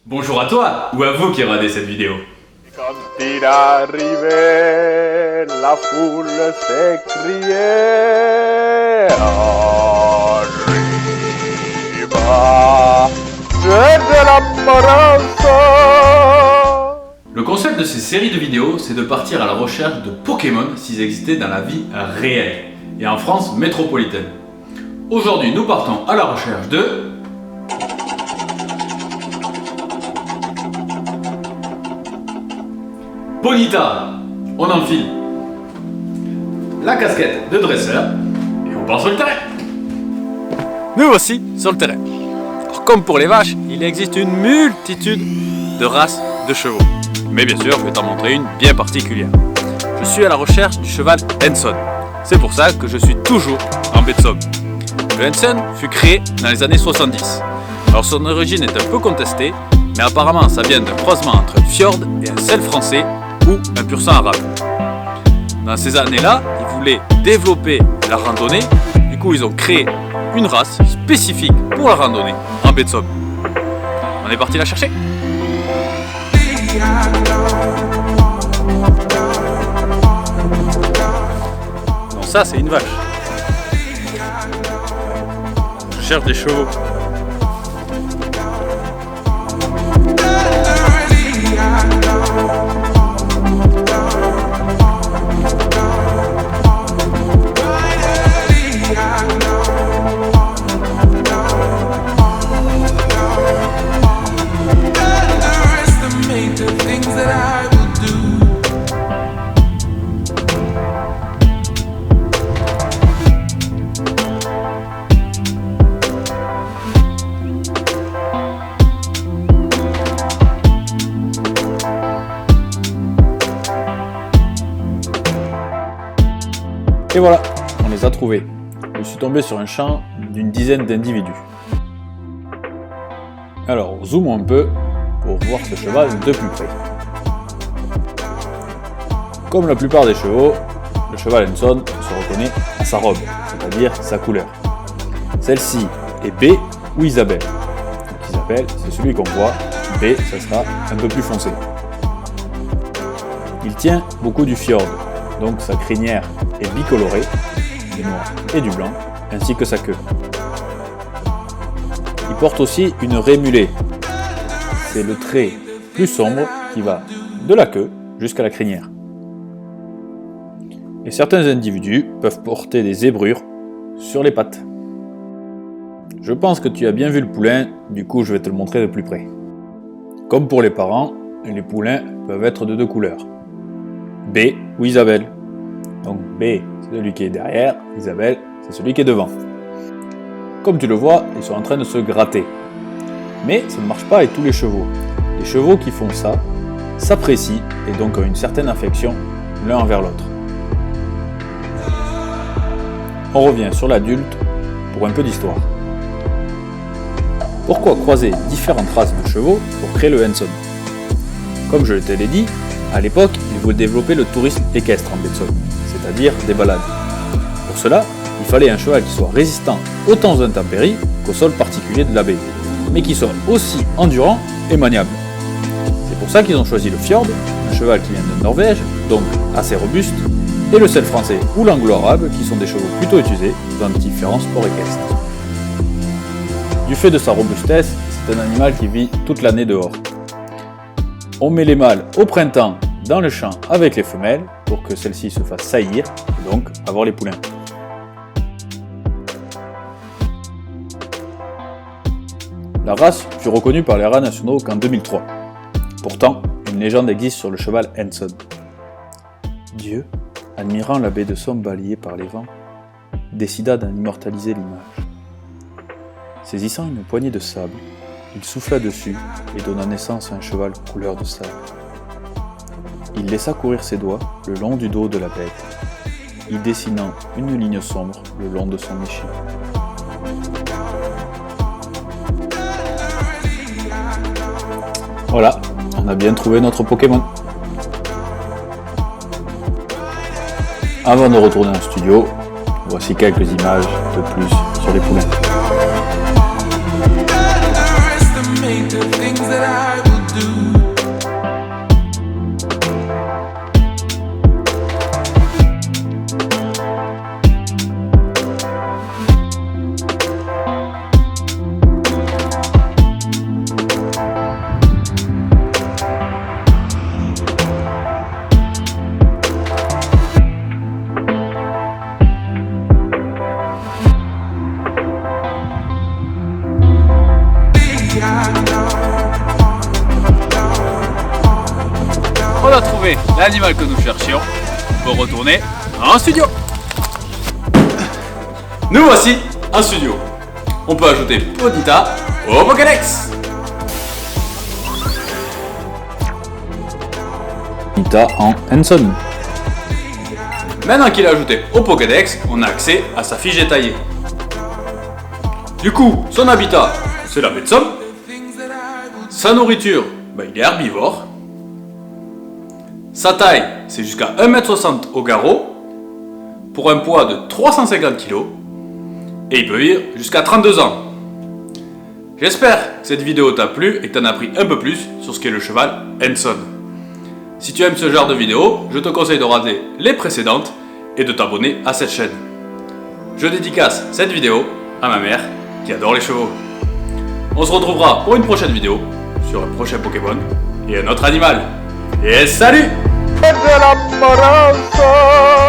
Bonjour à toi, ou à vous qui regardez cette vidéo. Quand il arrivait, la foule s'écriait Arriva, c'est de la Maranza. Le concept de ces séries de vidéos, c'est de partir à la recherche de Pokémon s'ils existaient dans la vie réelle, et en France métropolitaine. Aujourd'hui, nous partons à la recherche de... Ponyta, on enfile la casquette de dresseur et on part sur le terrain. Nous voici sur le terrain. Alors, comme pour les vaches, il existe une multitude de races de chevaux. Mais bien sûr, je vais t'en montrer une bien particulière. Je suis à la recherche du cheval Henson. C'est pour ça que je suis toujours en baie de Somme. Le Henson fut créé dans les années 70. Alors son origine est un peu contestée, mais apparemment ça vient d'un croisement entre un fjord et un sel français ou un pur sang arabe. Dans ces années-là, ils voulaient développer la randonnée, du coup ils ont créé une race spécifique pour la randonnée en baie de Somme. On est parti la chercher. Non, ça c'est une vache. Je cherche des chevaux. Et voilà, on les a trouvés. Je suis tombé sur un champ d'une dizaine d'individus. Alors, zoomons un peu pour voir ce cheval de plus près. Comme la plupart des chevaux, le cheval Henson se reconnaît à sa robe, c'est-à-dire sa couleur. Celle-ci est B ou Isabelle. Donc Isabelle, c'est celui qu'on voit. B, ça sera un peu plus foncé. Il tient beaucoup du fjord, donc sa crinière est bicolorée, du noir et du blanc, ainsi que sa queue. Il porte aussi une raie mulet. C'est le trait plus sombre qui va de la queue jusqu'à la crinière. Et certains individus peuvent porter des zébrures sur les pattes. Je pense que tu as bien vu le poulain, du coup je vais te le montrer de plus près. Comme pour les parents, les poulains peuvent être de deux couleurs. B ou Isabelle. Donc B, c'est celui qui est derrière, Isabelle, c'est celui qui est devant. Comme tu le vois, ils sont en train de se gratter. Mais ça ne marche pas avec tous les chevaux. Les chevaux qui font ça s'apprécient et donc ont une certaine affection l'un envers l'autre. On revient sur l'adulte pour un peu d'histoire. Pourquoi croiser différentes races de chevaux pour créer le Henson? Comme je te l'ai dit, à l'époque, ils voulaient développer le tourisme équestre en baie de Somme, c'est-à-dire des balades. Pour cela, il fallait un cheval qui soit résistant aux temps intempéries qu'au sol particulier de la baie, mais qui soit aussi endurant et maniable. C'est pour ça qu'ils ont choisi le fjord, un cheval qui vient de Norvège, donc assez robuste, et le sel français ou l'anglo-arabe, qui sont des chevaux plutôt utilisés dans différents sports équestres. Du fait de sa robustesse, c'est un animal qui vit toute l'année dehors. On met les mâles au printemps dans le champ avec les femelles pour que celles-ci se fassent saillir et donc avoir les poulains. La race fut reconnue par les rats nationaux qu'en 2003. Pourtant, une légende existe sur le cheval Henson. Dieu, admirant la baie de Somme balayée par les vents, décida d'en immortaliser l'image. Saisissant une poignée de sable, il souffla dessus et donna naissance à un cheval couleur de sable. Il laissa courir ses doigts le long du dos de la bête, y dessinant une ligne sombre le long de son échine. Voilà, on a bien trouvé notre Pokémon. Avant de retourner en studio, voici quelques images de plus sur les poulains. that I will do. On a trouvé l'animal que nous cherchions. On peut retourner en studio. Nous voici en studio. On peut ajouter Ponyta au Pokédex. Ponyta en Hanson. Maintenant qu'il est ajouté au Pokédex, on a accès à sa fiche détaillée. Du coup, son habitat, c'est la baie de Somme. Sa nourriture, il est herbivore. Sa taille, c'est jusqu'à 1m60 au garrot, pour un poids de 350 kg, et il peut vivre jusqu'à 32 ans. J'espère que cette vidéo t'a plu et que t'en as appris un peu plus sur ce qu'est le cheval Hanson. Si tu aimes ce genre de vidéo, je te conseille de regarder les précédentes et de t'abonner à cette chaîne. Je dédicace cette vidéo à ma mère qui adore les chevaux. On se retrouvera pour une prochaine vidéo sur un prochain Pokémon et un autre animal. Et salut! De l'amoroso.